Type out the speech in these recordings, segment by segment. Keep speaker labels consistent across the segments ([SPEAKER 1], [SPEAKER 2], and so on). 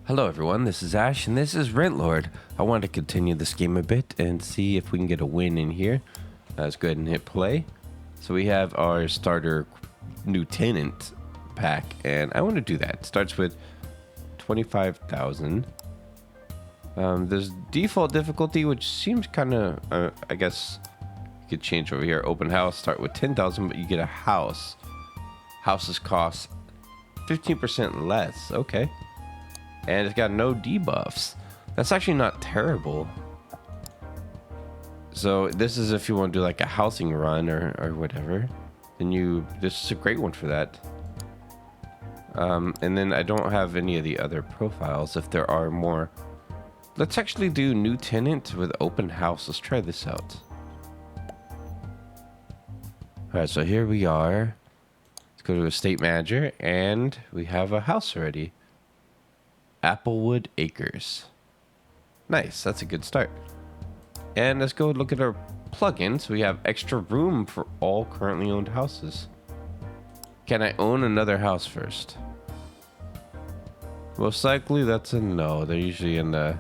[SPEAKER 1] Hello everyone, this is Ash and this is Rentlord. I want to continue this game a bit and see if we can get a win in here. Let's go ahead and hit play. So we have our starter new tenant pack and I want to do that. It starts with 25,000. There's default difficulty, which seems kind of, I guess you could change over here. Open house, start with 10,000, but you get a house. Houses cost 15% less. Okay. And it's got no debuffs. That's actually not terrible. So this is if you want to do like a housing run or whatever. Then this is a great one for that. And then I don't have any of the other profiles if there are more. Let's actually do new tenant with open house. Let's try this out. Alright, so here we are. Let's go to estate manager and we have a house already. Applewood Acres. Nice, that's a good start. And let's go look at our plugins. We have extra room for all currently owned houses. Can I own another house first? Most likely that's a no. They're usually in the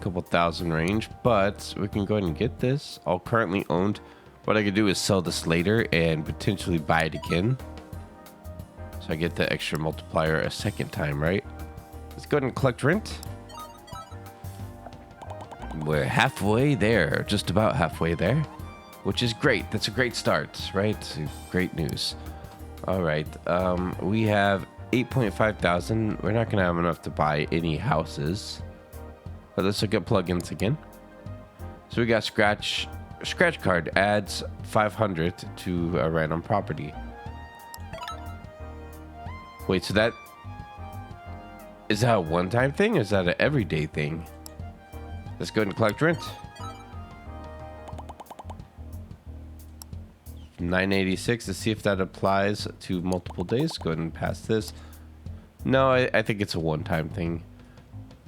[SPEAKER 1] couple thousand range, but we can go ahead and get this. All currently owned. What I could do is sell this later and potentially buy it again. So I get the extra multiplier a second time, right? Let's go ahead and collect rent. We're halfway there, just about halfway there, which is great. That's a great start, right? Great news. All right, we have 8.5 thousand. We're not gonna have enough to buy any houses, but let's look at plugins again. So we got scratch card adds 500 to a random property. Wait, so that is that a one-time thing or is that an everyday thing? Let's go ahead and collect rent. 986 to see if that applies to multiple days. Go ahead and pass this. No, I think it's a one-time thing.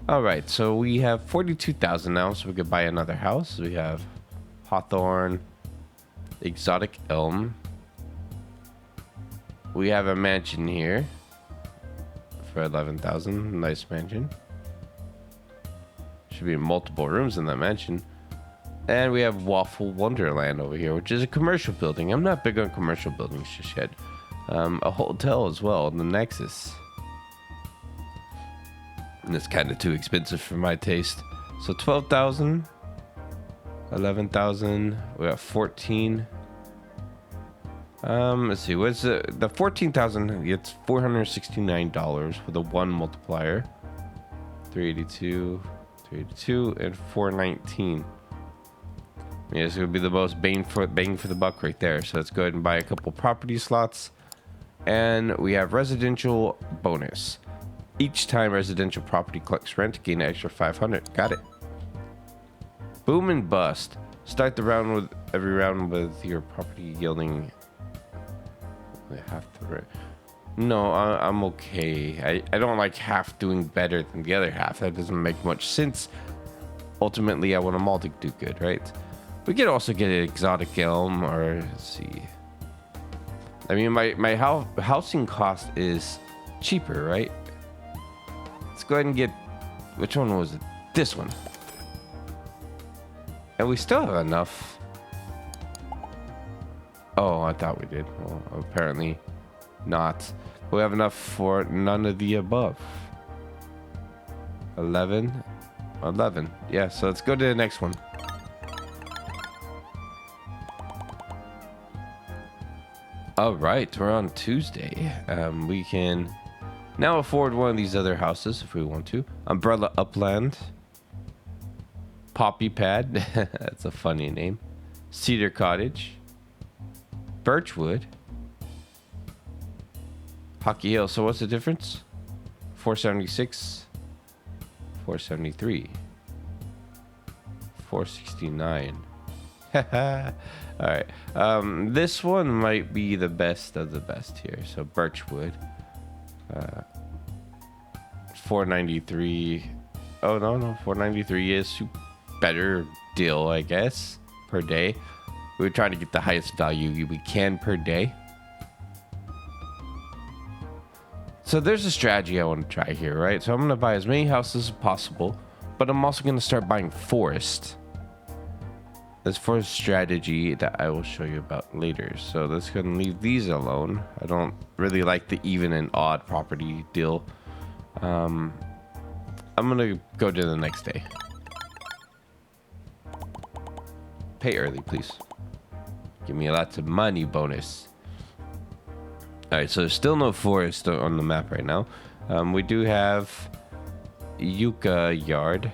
[SPEAKER 1] All right, so we have 42,000 now, so we could buy another house. We have Hawthorne, Exotic Elm. We have a mansion here. For 11,000, nice mansion. Should be multiple rooms in that mansion. And we have Waffle Wonderland over here, which is a commercial building. I'm not big on commercial buildings just yet. A hotel as well, the Nexus. And it's kind of too expensive for my taste. So 12,000, 11,000. We got 14. Let's see, what's the 14,000 gets $469 with a 1 multiplier. 382, and 419. Yeah, it's gonna be the most bang for the buck right there. So let's go ahead and buy a couple property slots. And we have residential bonus. Each time residential property collects rent, gain an extra 500. Got it. Boom and bust. Start the round with every round with your property yielding. Half the rent. No, I'm okay. I don't like half doing better than the other half. That doesn't make much sense. Ultimately, I want them all to do good, right? We could also get an exotic elm, or let's see. I mean, my housing cost is cheaper, right? Let's go ahead and get. Which one was it? This one. And we still have enough. Oh, I thought we did. Well, apparently not. We have enough for none of the above. 11. Yeah, so let's go to the next one. All right, we're on Tuesday. We can now afford one of these other houses if we want to. Umbrella Upland. Poppy Pad. That's a funny name. Cedar Cottage. Birchwood. Hockey Hill. So what's the difference? 476, 473, 469. All right. This one might be the best of the best here. So Birchwood. 493. Oh no, 493 is better deal, I guess, per day. We're trying to get the highest value we can per day. So there's a strategy I want to try here, right? So I'm going to buy as many houses as possible, but I'm also going to start buying forest. That's for a strategy that I will show you about later. So let's go and leave these alone. I don't really like the even and odd property deal. I'm going to go to the next day. Pay early, please. Give me lots of money bonus. Alright, so there's still no forest on the map right now. We do have Yucca Yard.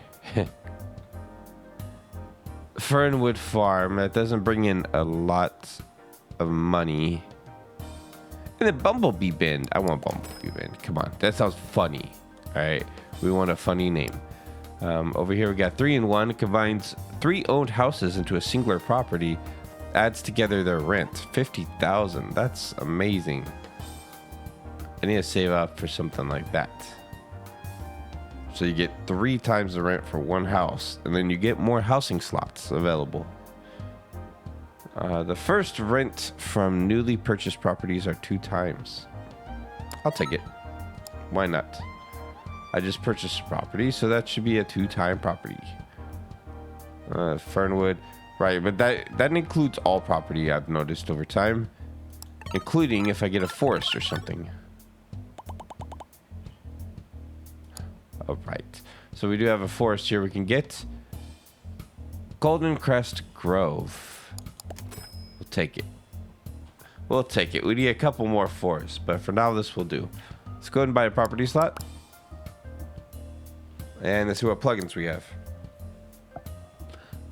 [SPEAKER 1] Fernwood Farm. That doesn't bring in a lot of money. And then Bumblebee Bend. I want Bumblebee Bend. Come on. That sounds funny. Alright. We want a funny name. Over here we got 3-in-1. Combines 3 owned houses into a singular property. Adds together their rent. 50,000. That's amazing. I need to save up for something like that. So you get 3 times the rent for one house, and then you get more housing slots available. The first rent from newly purchased properties are 2 times. I'll take it. Why not? I just purchased a property, so that should be a 2-time property. Fernwood, right? But that includes all property I've noticed over time, including if I get a forest or something. All right, so we do have a forest here we can get. Golden Crest Grove. We'll take it. We'll take it. We need a couple more forests, but for now this will do. Let's go ahead and buy a property slot. And let's see what plugins we have.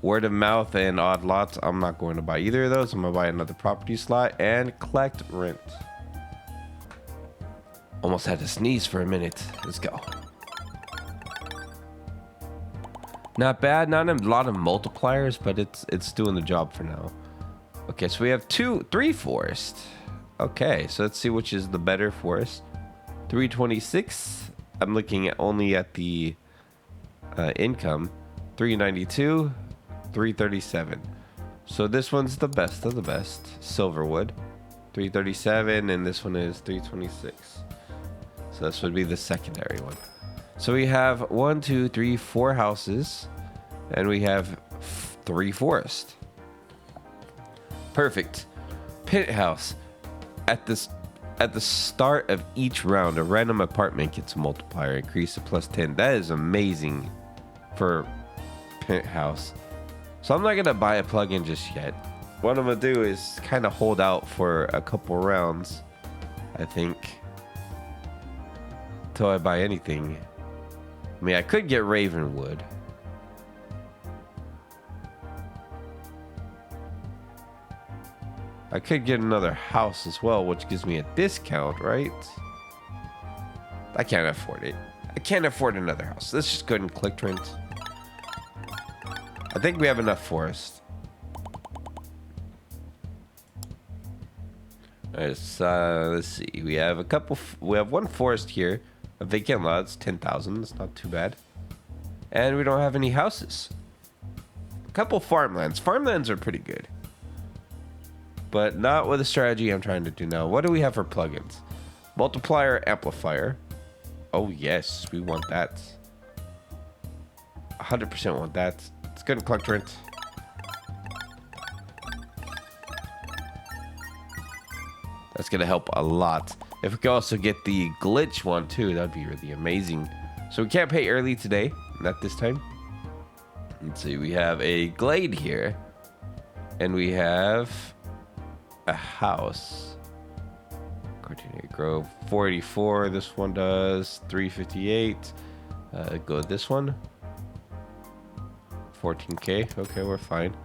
[SPEAKER 1] Word of mouth and odd lots. I'm not going to buy either of those. I'm going to buy another property slot and collect rent. Almost had to sneeze for a minute. Let's go. Not bad, not a lot of multipliers, but it's doing the job for now. Okay, so we have 3 forests. Okay, so let's see which is the better forest. 326. I'm looking at only at the income. 392, 337. So this one's the best of the best. Silverwood, 337, and this one is 326. So this would be the secondary one. So we have 1, 2, 3, 4 houses, and we have 3 forests. Perfect. Penthouse. At the start of each round, a random apartment gets a multiplier increase to +10. That is amazing for penthouse. So I'm not gonna buy a plugin just yet. What I'm gonna do is kind of hold out for a couple rounds, I think, till I buy anything. I mean, I could get Ravenwood. I could get another house as well, which gives me a discount, right? I can't afford it. I can't afford another house. Let's just go ahead and click rent. I think we have enough forest. Let's see. We have we have 1 forest here. A vacant lot, it's 10,000. It's not too bad. And we don't have any houses. A couple farmlands. Farmlands are pretty good, but not with the strategy I'm trying to do now. What do we have for plugins? Multiplier, amplifier. Oh yes, we want that. 100% want that. Let's go and collect rent. That's gonna help a lot. If we could also get the glitch one too, that'd be really amazing. So we can't pay early today, not this time. Let's see, we have a glade here, and we have a house. Cartoon Grove, 484. This one does 358. Go this one. 14K. Okay, we're fine.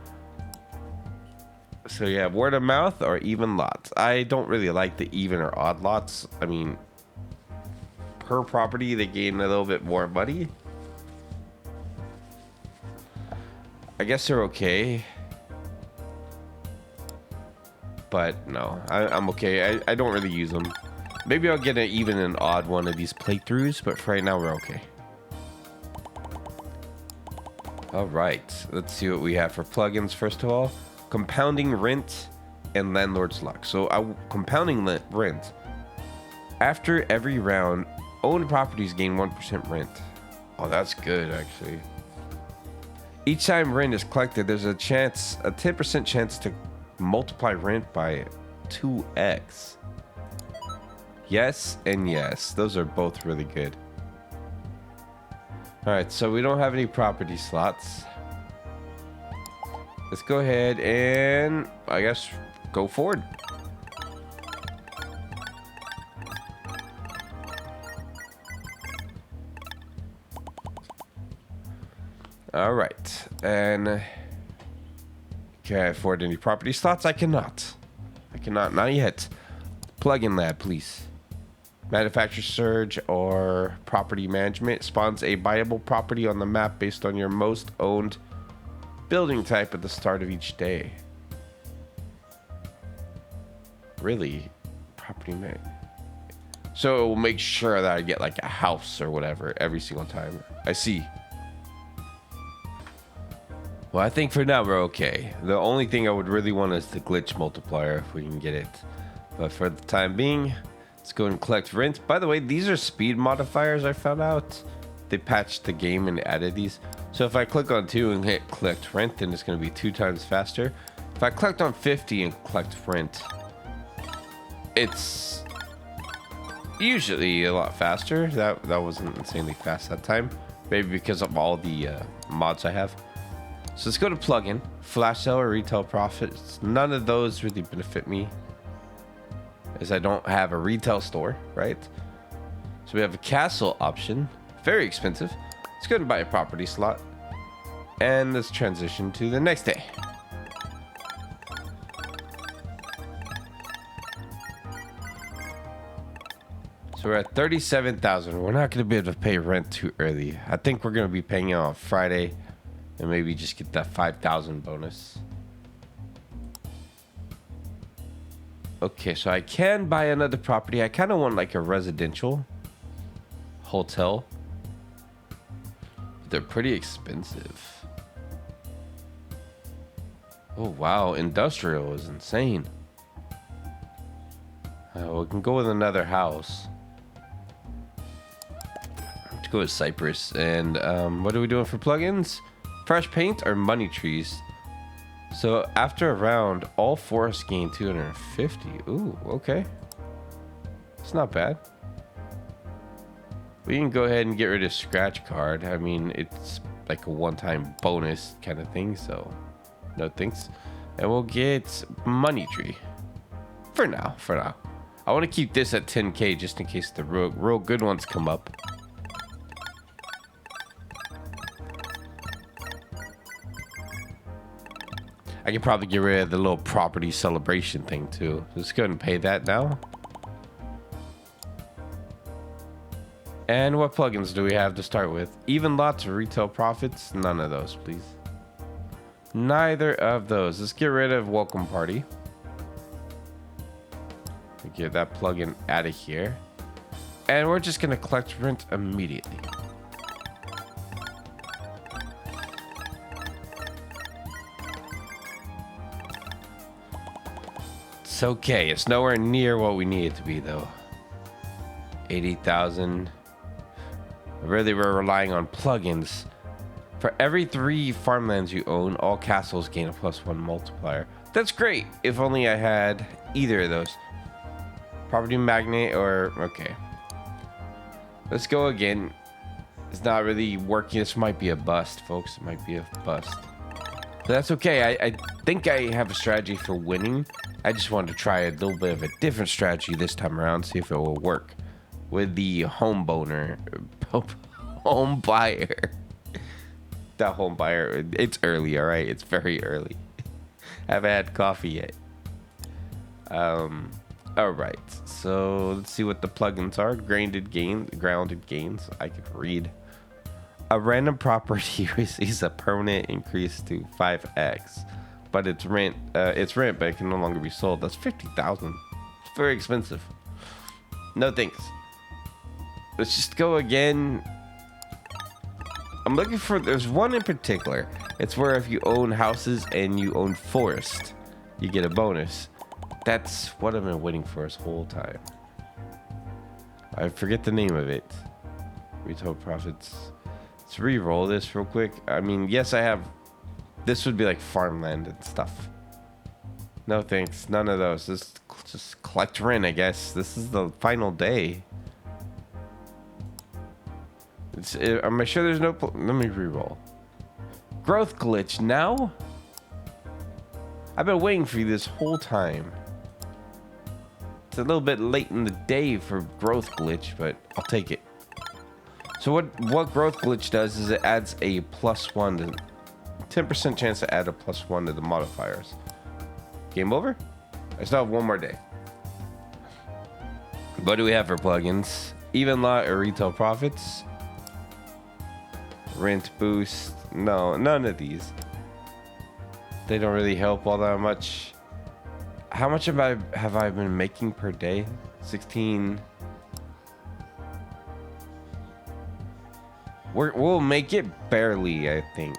[SPEAKER 1] So yeah, word of mouth or even lots. I don't really like the even or odd lots. I mean, per property they gain a little bit more money. I guess they're okay, but no, I'm okay. I don't really use them. Maybe I'll get an even and odd one of these playthroughs, but for right now we're okay. All right, let's see what we have for plugins. First of all, compounding rent and landlord's luck. So compounding rent After every round, owned properties gain 1% rent. Oh, that's good, actually. Each time rent is collected, there's a 10% chance to multiply rent by 2x. Yes and yes. Those are both really good. All right, so we don't have any property slots. Let's go ahead and, I guess, go forward. All right, and can I afford any property slots? I cannot. Not yet. Plugin lab, please. Manufacture surge or property management spawns a viable property on the map based on your most owned building type at the start of each day. Really? Property man. So it will make sure that I get like a house or whatever every single time. I see. Well, I think for now we're okay. The only thing I would really want is the glitch multiplier if we can get it. But for the time being, let's go and collect rent. By the way, these are speed modifiers I found out. They patched the game and added these. So if I click on 2 and hit collect rent, then it's going to be 2 times faster. If I clicked on 50 and collect rent, it's usually a lot faster. That wasn't insanely fast that time. Maybe because of all the mods I have. So let's go to plugin, flash sale or retail profits. None of those really benefit me as I don't have a retail store, right? So we have a castle option, very expensive. Let's go and buy a property slot. And let's transition to the next day. So we're at 37,000. We're not going to be able to pay rent too early. I think we're going to be paying it on Friday. And maybe just get that 5,000 bonus. Okay, so I can buy another property. I kind of want like a residential hotel. They're pretty expensive. Oh, wow. Industrial is insane. We can go with another house. Let's go with Cypress. And what are we doing for plugins? Fresh paint or money trees. So after a round, all forests gain 250. Ooh, okay. It's not bad. We can go ahead and get rid of scratch card. I mean, it's like a one-time bonus kind of thing, so no thanks. And we'll get money tree. For now. I want to keep this at 10k just in case the real good ones come up. I can probably get rid of the little property celebration thing too. Let's go ahead and pay that now. And what plugins do we have to start with? Even lots of retail profits? None of those, please. Neither of those. Let's get rid of welcome party. Get that plugin out of here. And we're just going to collect rent immediately. It's okay. It's nowhere near what we need it to be, though. 80,000. Really, we're relying on plugins. For every 3 farmlands you own, all castles gain a +1 multiplier. That's great. If only I had either of those. Property magnet or... Okay. Let's go again. It's not really working. This might be a bust, folks. It might be a bust. But that's okay. I think I have a strategy for winning. I just wanted to try a little bit of a different strategy this time around, see if it will work with the home buyer. That home buyer. It's early, all right? It's very early. I haven't had coffee yet. All right. So let's see what the plugins are. Grounded gains. I could read. A random property receives a permanent increase to 5x, but it's rent, but it can no longer be sold. That's 50,000. It's very expensive. No thanks. Let's just go again. I'm looking for, there's one in particular. It's where if you own houses and you own forest, you get a bonus. That's what I've been waiting for this whole time. I forget the name of it. Retail profits. Let's re-roll this real quick. I mean, yes, I have. This would be like farmland and stuff. No thanks. None of those. Just collect rent, I guess. This is the final day. Am I sure there's no... Let me re-roll. Growth glitch now? I've been waiting for you this whole time. It's a little bit late in the day for growth glitch, but I'll take it. So what growth glitch does is it adds a +1 to 10% chance to add a +1 to the modifiers. Game over? I still have one more day. What do we have for plugins? Even lot or retail profits? Rent boost? No, none of these. They don't really help all that much. How much have I been making per day? 16. We'll make it barely, I think.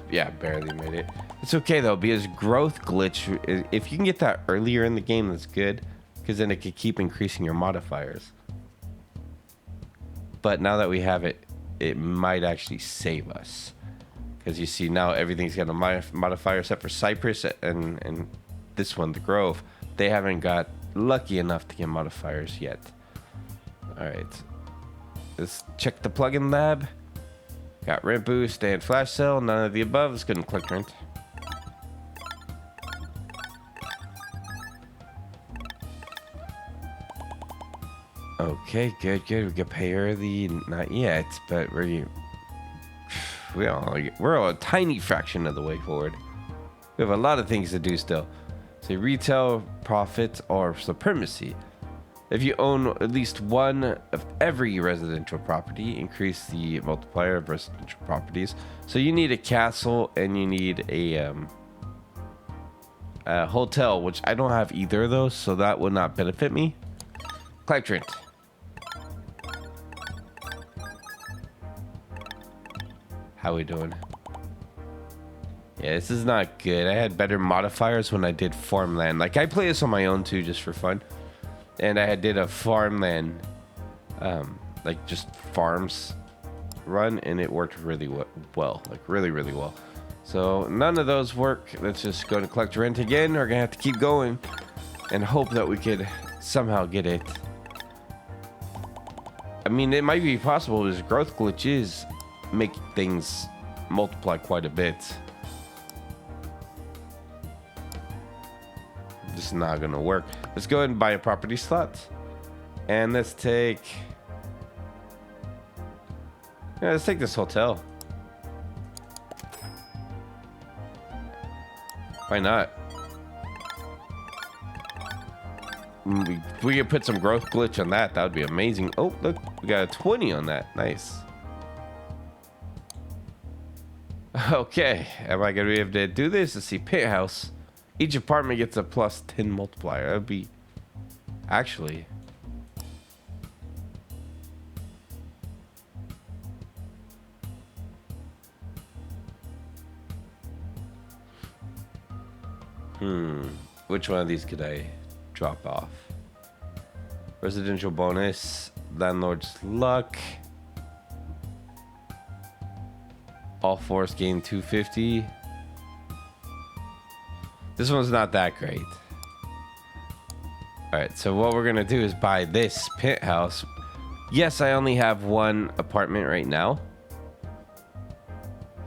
[SPEAKER 1] Yeah, barely made it. It's okay though, because growth glitch, if you can get that earlier in the game, that's good, because then it could keep increasing your modifiers. But now that we have it, it might actually save us, because you see now everything's got a modifier except for Cypress and this one, the Grove. They haven't got lucky enough to get modifiers yet. All right, let's check the plugin lab. Got rent boost and flash sale. None of the above. Let's go and click rent. Okay, good. We can pay early. Not yet, but we're a tiny fraction of the way forward. We have a lot of things to do still. Say retail profits or supremacy. If you own at least one of every residential property, increase the multiplier of residential properties. So you need a castle and you need a hotel, which I don't have either of those, so that would not benefit me. Collect rent. How we doing? Yeah, this is not good. I had better modifiers when I did farmland. Like, I play this on my own too, just for fun. And I did a farmland, like just farms run, and it worked really well, like really well. So none of those work. Let's just go to collect rent again. We're gonna have to keep going and hope that we could somehow get it. I mean, it might be possible because growth glitches make things multiply quite a bit. This is not gonna work. Let's go ahead and buy a property slot, and let's take this hotel. Why not? We could put some growth glitch on that. That would be amazing. Oh, look, we got a 20 on that. Nice. Okay, am I gonna be able to do this? Let's see, penthouse. Each apartment gets a +10 multiplier. That'd be actually. Which one of these could I drop off? Residential bonus, landlord's luck. All fours gain 250. This one's not that great. All right, so what we're gonna do is buy this penthouse. Yes, I only have one apartment right now,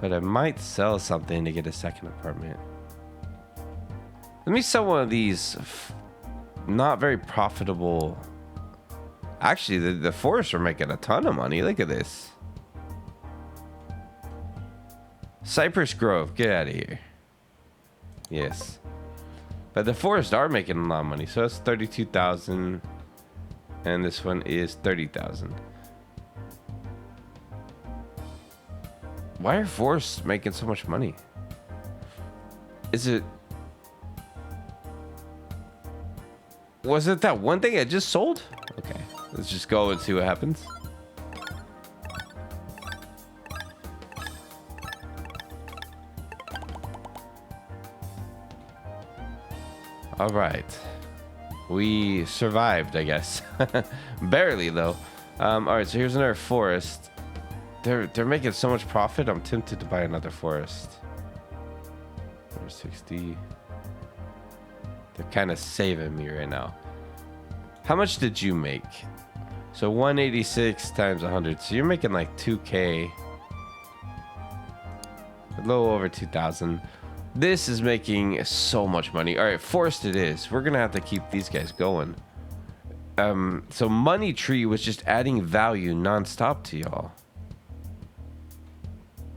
[SPEAKER 1] but I might sell something to get a second apartment. Let me sell one of these not very profitable. Actually, the forests are making a ton of money. Look at this. Cypress Grove, get out of here. Yes, but the forests are making a lot of money. So that's 32,000, and this one is 30,000. Why are forests making so much money? Was it that one thing I just sold? Okay, let's just go and see what happens. All right. We survived, I guess. Barely, though. All right, so here's another forest. They're making so much profit, I'm tempted to buy another forest. 460. They're kind of saving me right now. How much did you make? So 186 times 100. So you're making like 2K. A little over 2,000. This is making so much money. All right, forest it is. We're gonna have to keep these guys going. So Money Tree was just adding value nonstop to y'all.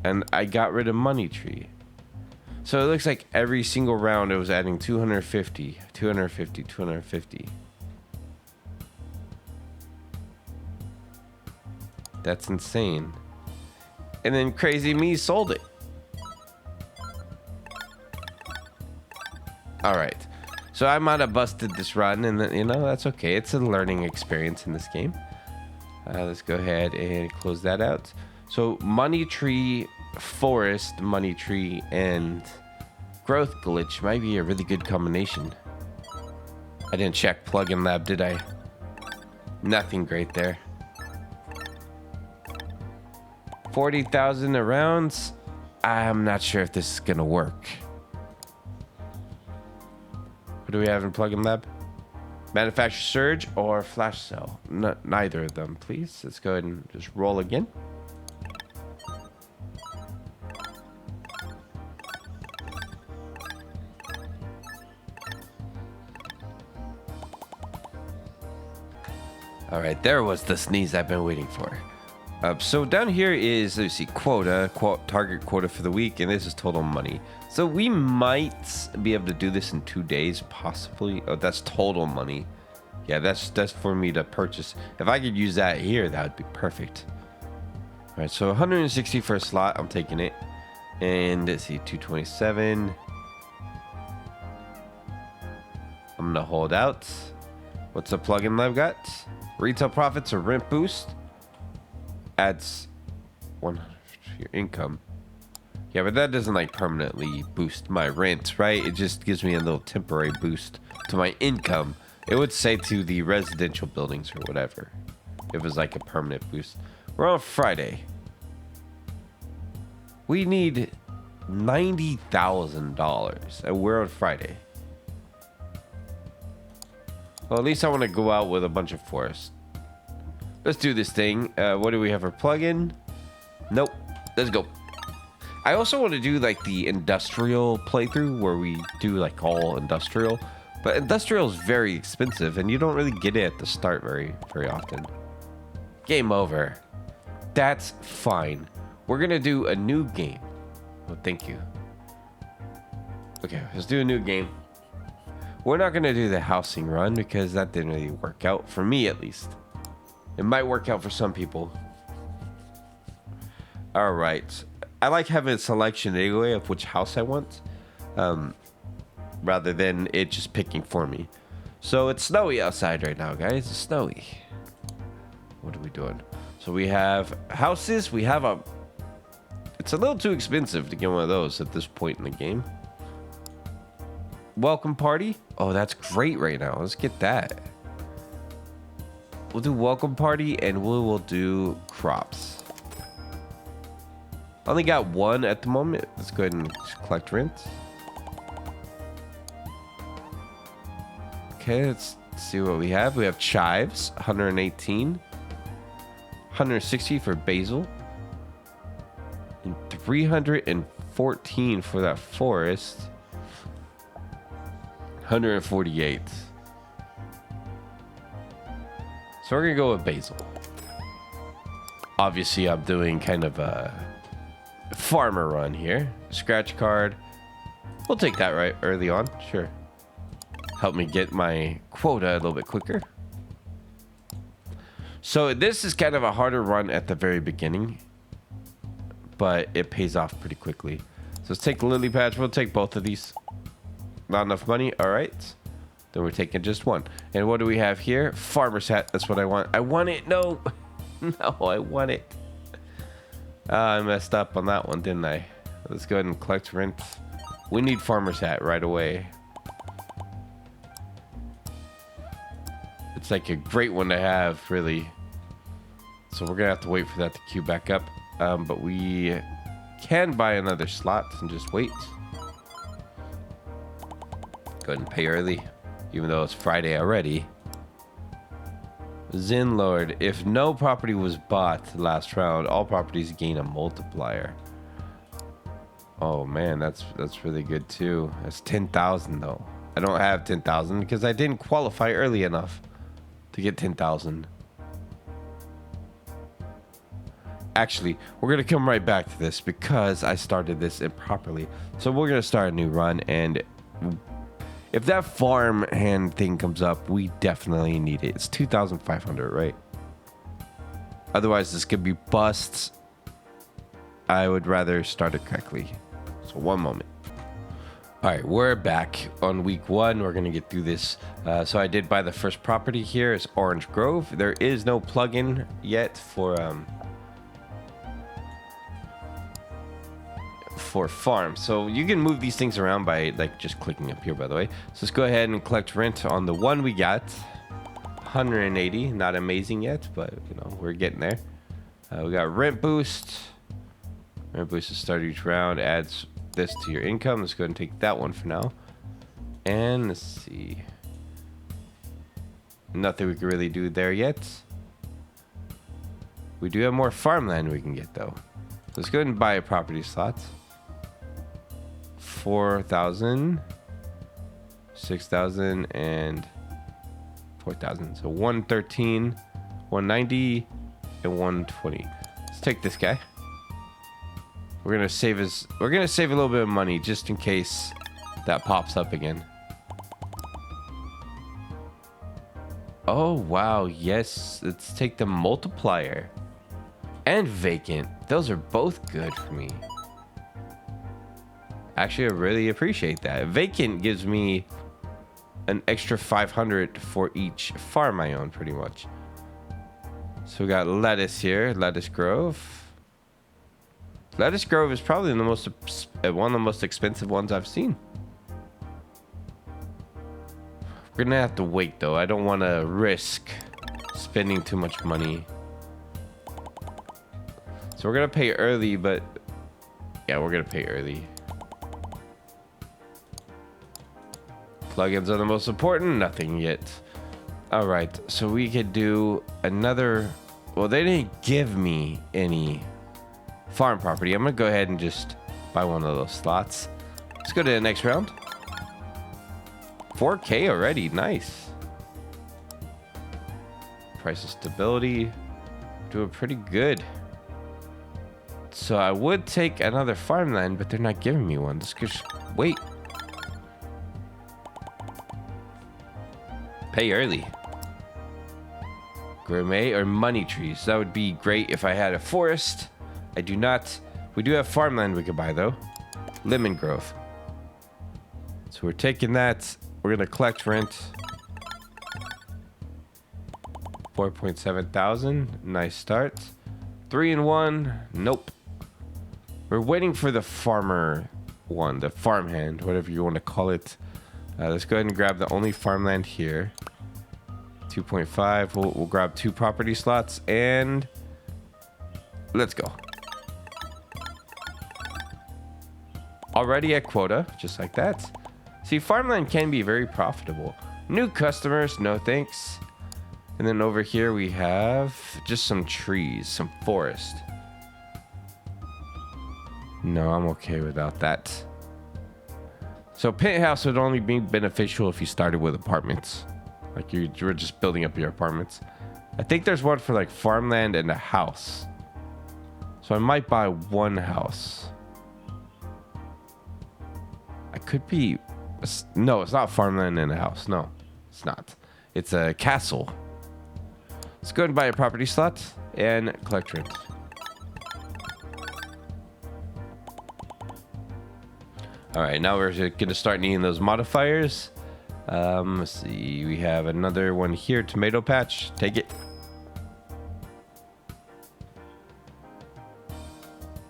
[SPEAKER 1] And I got rid of Money Tree. So it looks like every single round it was adding 250, 250, 250. That's insane. And then Crazy Me sold it. All right. So I might have busted this run, and then, you know, that's okay. It's a learning experience in this game. Let's go ahead and close that out. So Money Tree, Forest, Money Tree, and Growth Glitch might be a really good combination. I didn't check Plugin Lab, did I? Nothing great there. 40,000 a round. I'm not sure if this is gonna work. What do we have in Plugin Lab? Manufacture Surge or Flash Cell? Neither of them, please. Let's go ahead and just roll again. All right, there was the sneeze I've been waiting for. So down here is, let's see, target quota for the week, and this is total money. So we might be able to do this in 2 days, possibly. Oh, that's total money. Yeah, that's for me to purchase. If I could use that here, that would be perfect. All right, so 160 for a slot. I'm taking it. And let's see, 227. I'm gonna hold out. What's the Plugin Lab got? Retail profits or rent boost. Adds 100 to your income. Yeah, but that doesn't like permanently boost my rent, right? It just gives me a little temporary boost to my income. It would say to the residential buildings or whatever. It was like a permanent boost. We're on Friday. We need $90,000 and we're on Friday. Well, at least I want to go out with a bunch of forests. Let's do this thing. What do we have for plugin? Nope. Let's go. I also want to do like the industrial playthrough where we do like all industrial. But industrial is very expensive and you don't really get it at the start very often. Game over. That's fine. We're going to do a new game. Oh, thank you. Okay, let's do a new game. We're not going to do the housing run because that didn't really work out, for me at least. It might work out for some people. All right. I like having a selection anyway of which house I want, rather than it just picking for me. So it's snowy outside right now, guys. It's snowy. What are we doing? So we have houses. We have a... It's a little too expensive to get one of those at this point in the game. Welcome party. Oh, that's great right now. Let's get that. We'll do welcome party and we will do crops. I only got one at the moment. Let's go ahead and just collect rent. Okay, let's see what we have. We have chives, 118. 160 for basil. And 314 for that forest. 148. So we're gonna go with basil. Obviously, I'm doing kind of a farmer run here. Scratch card. We'll take that right early on. Sure. Help me get my quota a little bit quicker. So this is kind of a harder run at the very beginning, but it pays off pretty quickly. So let's take the lily patch. We'll take both of these. Not enough money. All right. Then we're taking just one. And what do we have here? Farmer's hat. That's what I want. I want it. No. No, I want it. I messed up on that one, didn't I? Let's go ahead and collect rent. We need farmer's hat right away. It's like a great one to have, really. So we're gonna have to wait for that to queue back up. But we can buy another slot and just wait. Go ahead and pay early, even though it's Friday already. Zenlord. If no property was bought last round, all properties gain a multiplier. Oh man, that's really good too. That's 10,000 though. I don't have 10,000 because I didn't qualify early enough to get 10,000. Actually, we're gonna come right back to this because I started this improperly. So we're gonna start a new run, and if that farm hand thing comes up, we definitely need it. It's 2,500, right? Otherwise, this could be busts. I would rather start it correctly. So one moment. All right, we're back on week 1. We're gonna get through this. So I did buy the first property here. It's Orange Grove. There is no plugin yet for farm, so you can move these things around by like just clicking up here, by the way. So let's go ahead and collect rent on the one we got. 180, not amazing yet, but you know, we're getting there. We got rent boost. Rent boost to start each round, adds this to your income. Let's go ahead and take that one for now. And let's see, nothing we can really do there yet. We do have more farmland we can get though. Let's go ahead and buy a property slot. 4,000, 6,000, and 4,000. So 113, 190, and 120. Let's take this guy. We're gonna save a little bit of money just in case that pops up again. Oh wow, yes. Let's take the multiplier and vacant. Those are both good for me. Actually, I really appreciate that. Vacant gives me an extra 500 for each farm I own, pretty much. So we got lettuce here, Lettuce Grove. Lettuce Grove is probably one of the most expensive ones I've seen. We're gonna have to wait though. I don't want to risk spending too much money. So we're gonna pay early, but yeah, we're gonna pay early. Plugins are the most important. Nothing yet. All right, so we could do another. Well, they didn't give me any farm property. I'm gonna go ahead and just buy one of those slots. Let's go to the next round. 4K already. Nice. Price of stability. Doing pretty good. So I would take another farmland, but they're not giving me one. Let's just wait. Pay early. Gourmet or money trees. That would be great if I had a forest. I do not. We do have farmland we could buy though. Lemon Grove. So we're taking that. We're gonna collect rent. 4.7 thousand. Nice start. 3 and 1. Nope. We're waiting for the farmer one, the farmhand, whatever you want to call it. Let's go ahead and grab the only farmland here. 2.5. We'll grab 2 property slots and let's go. Already at quota, just like that. See, farmland can be very profitable. New customers, no thanks. And then over here we have just some trees, some forest. No, I'm okay without that. So penthouse would only be beneficial if you started with apartments. Like you were just building up your apartments. I think there's one for like farmland and a house. So I might buy one house. I could be... No, it's not farmland and a house. No, it's not. It's a castle. Let's go ahead and buy a property slot and collect rent. All right, now we're going to start needing those modifiers. Let's see. We have another one here. Tomato patch. Take it.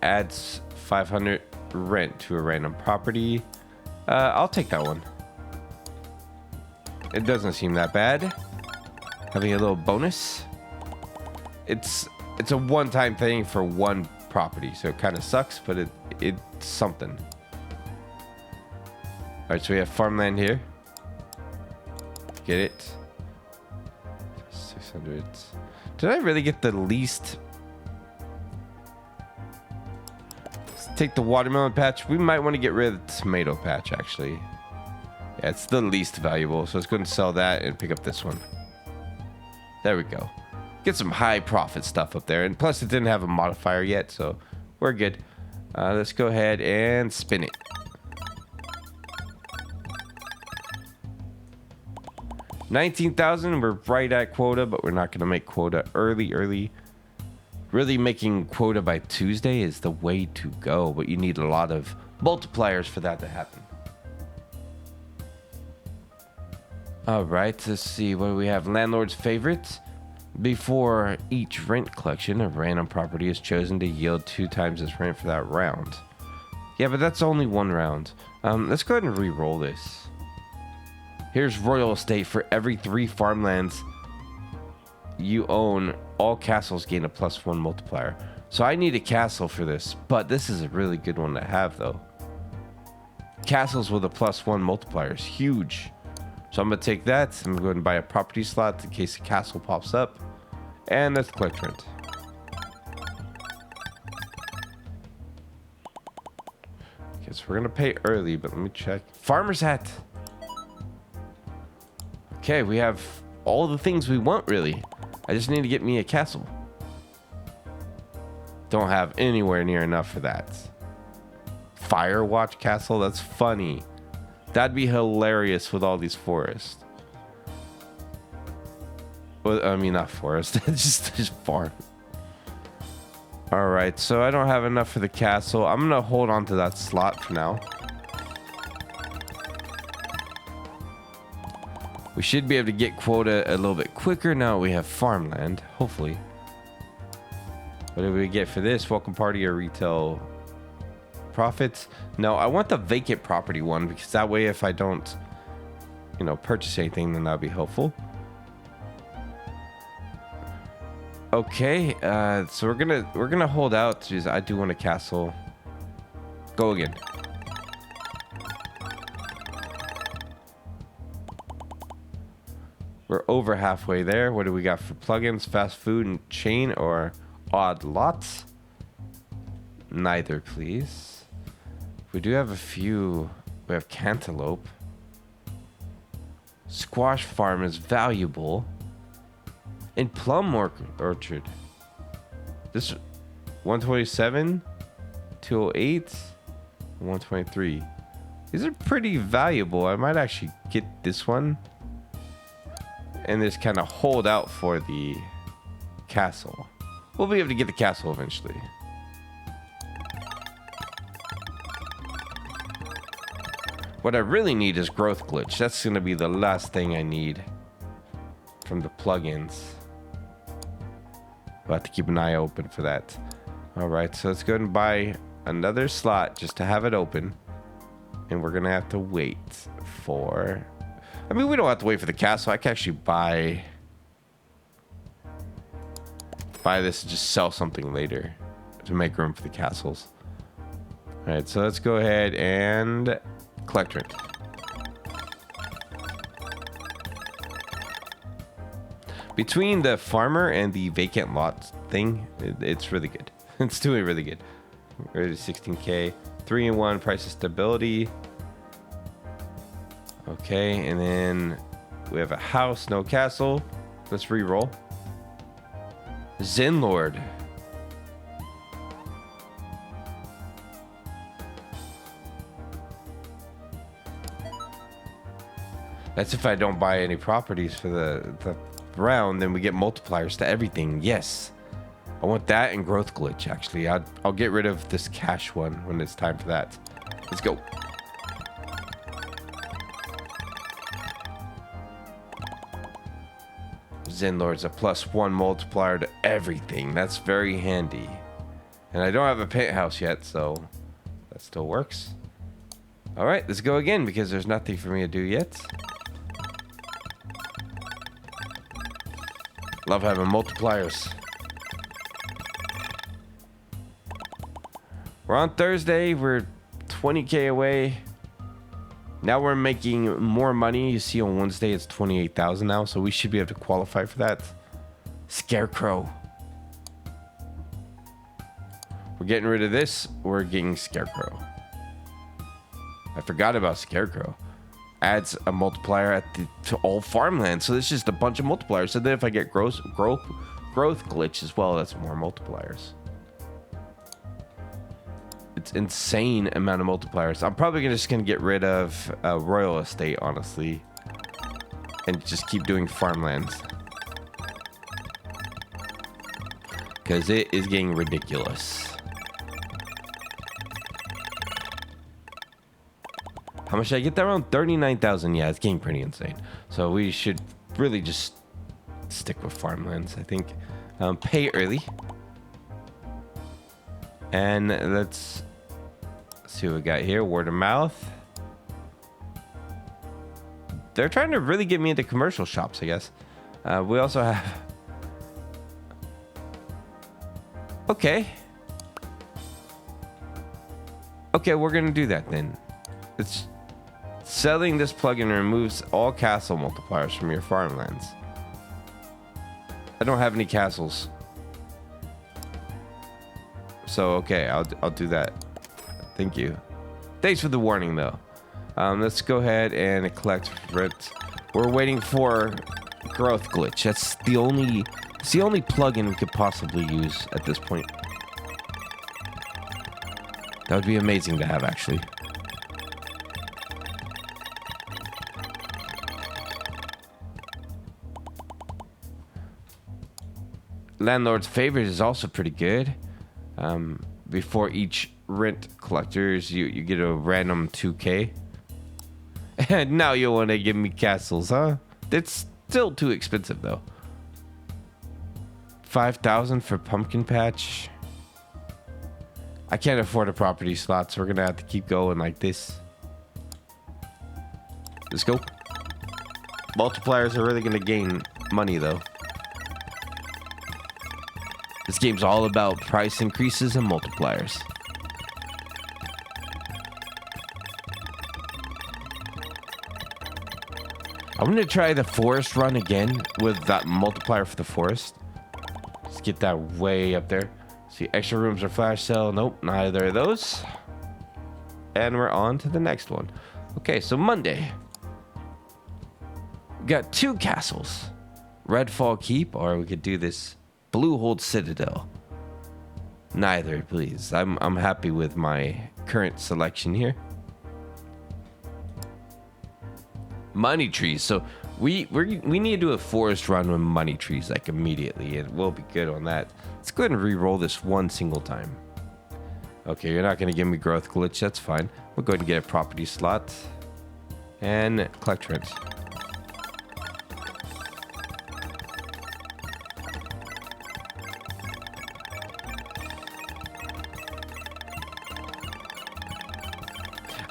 [SPEAKER 1] Adds 500 rent to a random property. I'll take that one. It doesn't seem that bad. having a little bonus. It's a one-time thing for one property, so it kind of sucks, but it's something. All right, so we have farmland here. Get it? 600. Did I really get the least? Let's take the watermelon patch. We might want to get rid of the tomato patch, actually. Yeah, it's the least valuable, so let's go and sell that and pick up this one. There we go. Get some high profit stuff up there, and plus it didn't have a modifier yet, so we're good. Let's go ahead and spin it. $19,000. We're right at quota, but we're not going to make quota early. Really making quota by Tuesday is the way to go, but you need a lot of multipliers for that to happen. All right, let's see. What do we have? Landlord's favorites. Before each rent collection, a random property is chosen to yield 2 times its rent for that round. Yeah, but that's only one round. Let's go ahead and re-roll this. Here's Royal Estate. For every 3 farmlands you own, all castles gain a +1 multiplier. So I need a castle for this, but this is a really good one to have, though. Castles with a +1 multiplier is huge. So I'm going to take that. I'm going to go ahead and buy a property slot in case the castle pops up. And let's collect rent. Okay, so we're going to pay early, but let me check. Farmer's hat. Okay, we have all the things we want, really. I just need to get me a castle. Don't have anywhere near enough for that. Firewatch castle? That's funny. That'd be hilarious with all these forests. Well, I mean, not forest. just farm. All right, so I don't have enough for the castle. I'm going to hold on to that slot for now. We should be able to get quota a little bit quicker now we have farmland, hopefully. What do we get for this? Welcome party or retail profits? No, I want the vacant property one because that way if I don't, purchase anything, then that'll be helpful. Okay, so we're gonna hold out. Jeez, I do want a castle. Go again. We're over halfway there. What do we got for plugins? Fast food and chain or odd lots? Neither, please. We do have a few. We have cantaloupe. Squash farm is valuable. And plum orchard. This 127, 208, 123. These are pretty valuable. I might actually get this one. And just kind of hold out for the castle. We'll be able to get the castle eventually. What I really need is growth glitch. That's going to be the last thing I need from the plugins. We'll have to keep an eye open for that. All right, so let's go ahead and buy another slot just to have it open. And we're going to have to wait for... I mean, we don't have to wait for the castle. I can actually buy this and just sell something later to make room for the castles. All right, so let's go ahead and collect rent. Between the farmer and the vacant lot thing, it's really good. It's doing really good. We're at 16K, 3-in-1 price of stability. Okay, and then we have a house, no castle. Let's re-roll. Zenlord. That's if I don't buy any properties for the round, then we get multipliers to everything. Yes. I want that and growth glitch, actually. I'll get rid of this cash one when it's time for that. Let's go. Zenlord's a +1 multiplier to everything. That's very handy. And I don't have a penthouse yet, so that still works. All right, let's go again because there's nothing for me to do yet. Love having multipliers. We're on Thursday. We're 20K away. Now we're making more money. You see on Wednesday it's 28,000 now, so we should be able to qualify for that. Scarecrow. We're getting rid of this. We're getting Scarecrow. I forgot about Scarecrow. Adds a multiplier to all farmland. So there's just a bunch of multipliers. So then if I get growth glitch as well, that's more multipliers. It's insane amount of multipliers. I'm probably just gonna get rid of Royal Estate, honestly, and just keep doing farmlands because it is getting ridiculous. How much did I get that around? 39,000. Yeah, it's getting pretty insane. So we should really just stick with farmlands, I think. Pay early. And let's see what we got here. Word of mouth. They're trying to really get me into commercial shops, I guess. We also have... Okay. Okay, we're going to do that then. It's... Selling this plugin removes all castle multipliers from your farmlands. I don't have any castles. So, okay, I'll do that. Thank you. Thanks for the warning, though. Let's go ahead and collect rent. We're waiting for growth glitch. It's the only plugin we could possibly use at this point. That would be amazing to have, actually. Landlord's Favors is also pretty good. Before each rent collectors, you get a random 2K. And now you want to give me castles, huh? It's still too expensive, though. 5,000 for Pumpkin Patch. I can't afford a property slot, so we're gonna have to keep going like this. Let's go. Multipliers are really gonna gain money, though. This game's all about price increases and multipliers. I'm going to try the forest run again with that multiplier for the forest. Let's get that way up there. See, extra rooms or flash sale. Nope, neither of those. And we're on to the next one. Okay, so Monday. We got 2 castles. Redfall Keep, or we could do this Bluehold Citadel. Neither, please. I'm happy with my current selection here. Money trees. So we need to do a forest run with money trees like immediately, and we'll be good on that. Let's go ahead and re-roll this one single time. Okay, you're not going to give me growth glitch. That's fine. We'll go ahead and get a property slot and collect rent.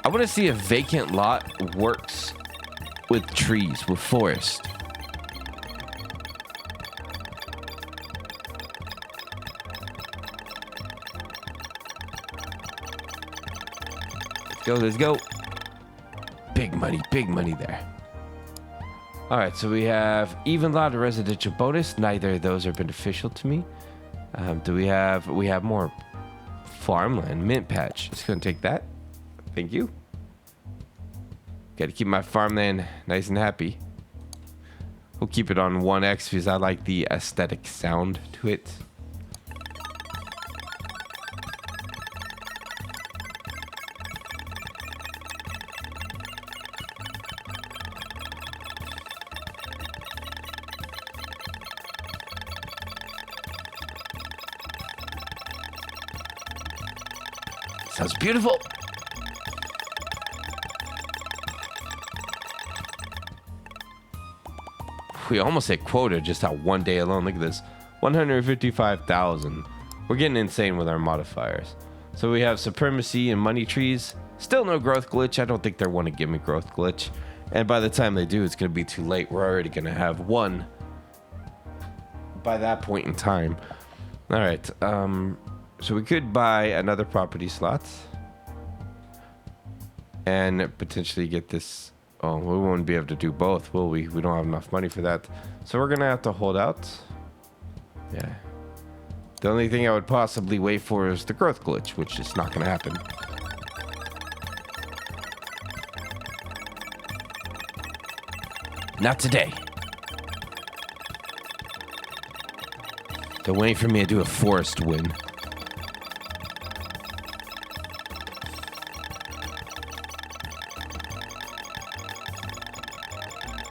[SPEAKER 1] I want to see if vacant lot works with trees, with forest. Let's go. Big money there. All right, so we have even lot of residential bonus. Neither of those are beneficial to me. We have more farmland, mint patch. Just gonna take that. Thank you. Got to keep my farmland nice and happy. We'll keep it on 1x because I like the aesthetic sound to it. Sounds beautiful. We almost hit quota just that one day alone. Look at this. 155,000. We're getting insane with our modifiers. So we have supremacy and money trees. Still no growth glitch. I don't think they want to give me growth glitch. And by the time they do, it's going to be too late. We're already going to have one by that point in time. All right. So we could buy another property slot and potentially get this. Oh, we won't be able to do both, will we? We don't have enough money for that. So we're going to have to hold out. Yeah. The only thing I would possibly wait for is the growth glitch, which is not going to happen. Not today. They're waiting for me to do a forest win.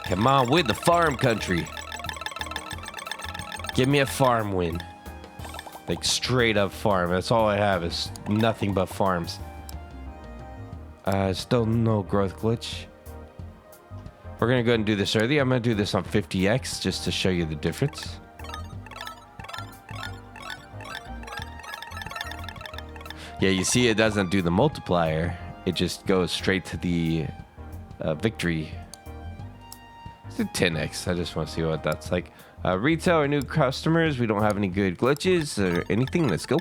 [SPEAKER 1] Come on, with the farm country. Give me a farm win. Like straight up farm. That's all I have is nothing but farms. Still no growth glitch. We're going to go ahead and do this early. I'm going to do this on 50x just to show you the difference. Yeah, you see it doesn't do the multiplier. It just goes straight to the victory. It's a 10x. I just want to see what that's like. Retail or new customers. We don't have any good glitches or anything. Let's go.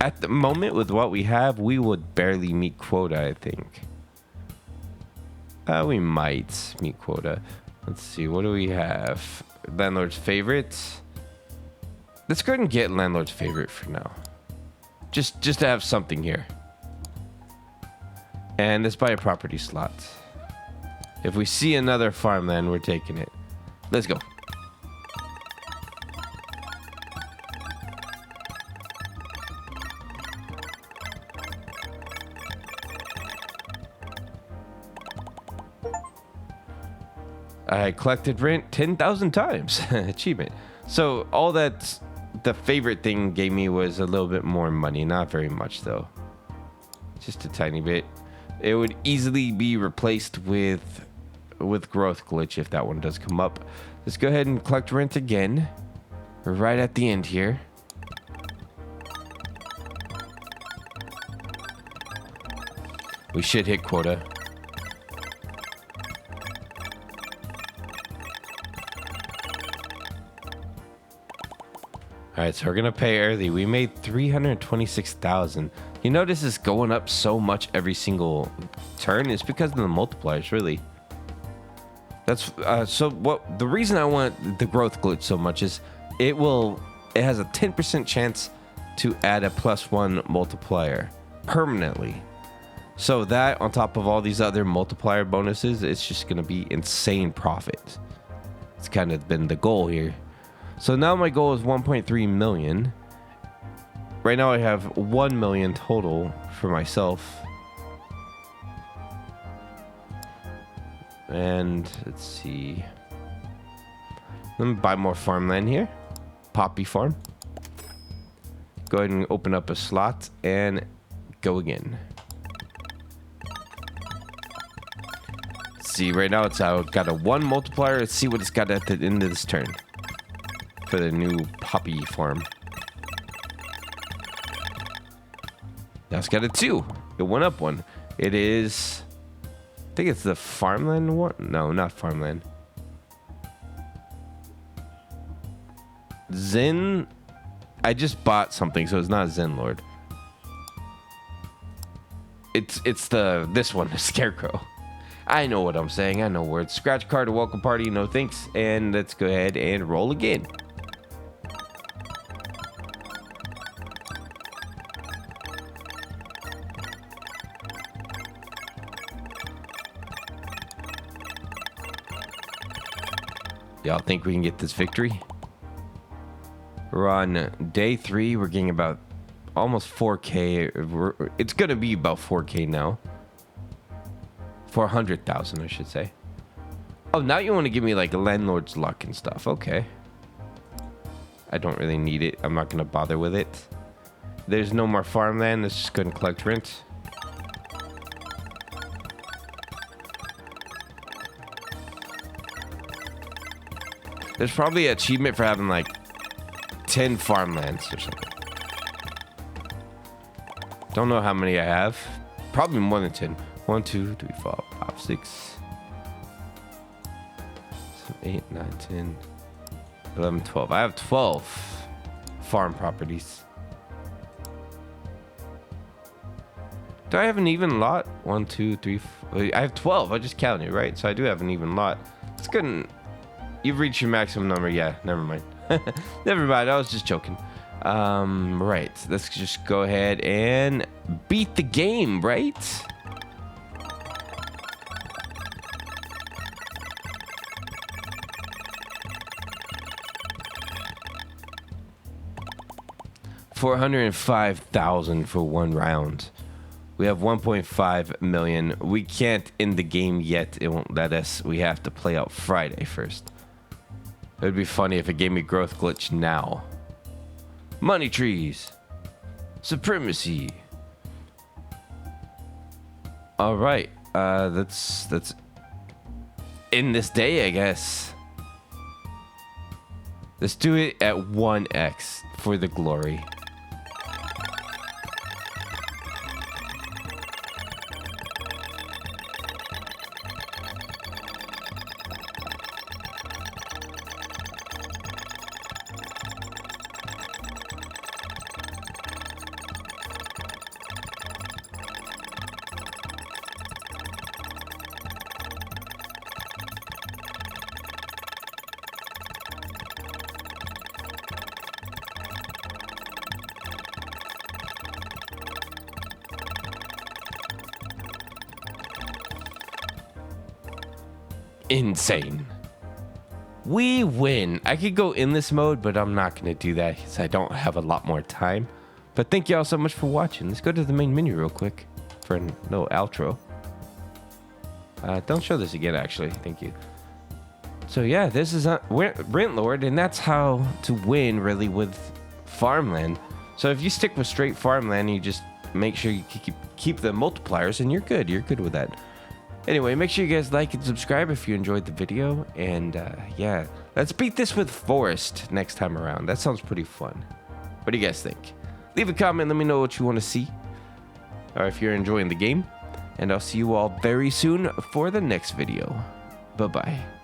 [SPEAKER 1] At the moment, with what we have, we would barely meet quota, I think. We might meet quota. Let's see, what do we have? Landlord's favorite. Let's go ahead and get Landlord's favorite for now. Just to have something here. And let's buy a property slot. If we see another farmland, we're taking it. Let's go. I collected rent 10,000 times. Achievement. So all that the favorite thing gave me was a little bit more money. Not very much though. Just a tiny bit. It would easily be replaced with growth glitch if that one does come up. Let's go ahead and collect rent again. We're right at the end here. We should hit quota. All right, so we're gonna pay early. We made 326,000. You notice it's going up so much every single turn. It's because of the multipliers, really. That's so. What the reason I want the growth glitch so much is it has a 10% chance to add a +1 multiplier permanently. So that on top of all these other multiplier bonuses, it's just gonna be insane profit. It's kind of been the goal here. So now my goal is 1.3 million. Right now I have 1 million total for myself. And let's see. Let me buy more farmland here. Poppy farm. Go ahead and open up a slot and go again. See, right now it's got a 1 multiplier. Let's see what it's got at the end of this turn. For the new poppy farm. Now it's got a 2. It went up 1. It is, I think it's the farmland one. No, not farmland. Zen. I just bought something, so it's not Zenlord. It's this one, the Scarecrow. I know what I'm saying. I know words. Scratch card to welcome party. No thanks. And let's go ahead and roll again. Y'all think we can get this victory? We're on day 3. We're getting about almost 4K. It's going to be about 4K now. 400,000, I should say. Oh, now you want to give me like a landlord's luck and stuff. Okay. I don't really need it. I'm not going to bother with it. There's no more farmland. Let's just go and collect rent. There's probably an achievement for having like 10 farmlands or something. Don't know how many I have. Probably more than 10. 1, 2, 3, 4, 5, 6, 7, 8, 9, 10, 11, 12. I have 12 farm properties. Do I have an even lot? 1, 2, 3, 4. I have 12. I just counted, right? So I do have an even lot. It's good. You've reached your maximum number. Yeah, never mind. Never mind. I was just joking. Right. Let's just go ahead and beat the game, right? $405,000 for 1 round. We have 1.5 million. We can't end the game yet. It won't let us. We have to play out Friday first. It would be funny if it gave me growth glitch now. Money trees. Supremacy. All right. That's end this day, I guess. Let's do it at 1x for the glory. Insane. We win. I could go in this mode, but I'm not going to do that because I don't have a lot more time. But thank you all so much for watching. Let's go to the main menu real quick for a little outro. Don't show this again, actually. Thank you. So yeah, this is Rentlord, and that's how to win really with farmland. So if you stick with straight farmland, you just make sure you keep the multipliers, and you're good. You're good with that. Anyway, make sure you guys like and subscribe if you enjoyed the video. And yeah, let's beat this with forest next time around. That sounds pretty fun. What do you guys think? Leave a comment. Let me know what you want to see, or if you're enjoying the game. And I'll see you all very soon for the next video. Bye-bye.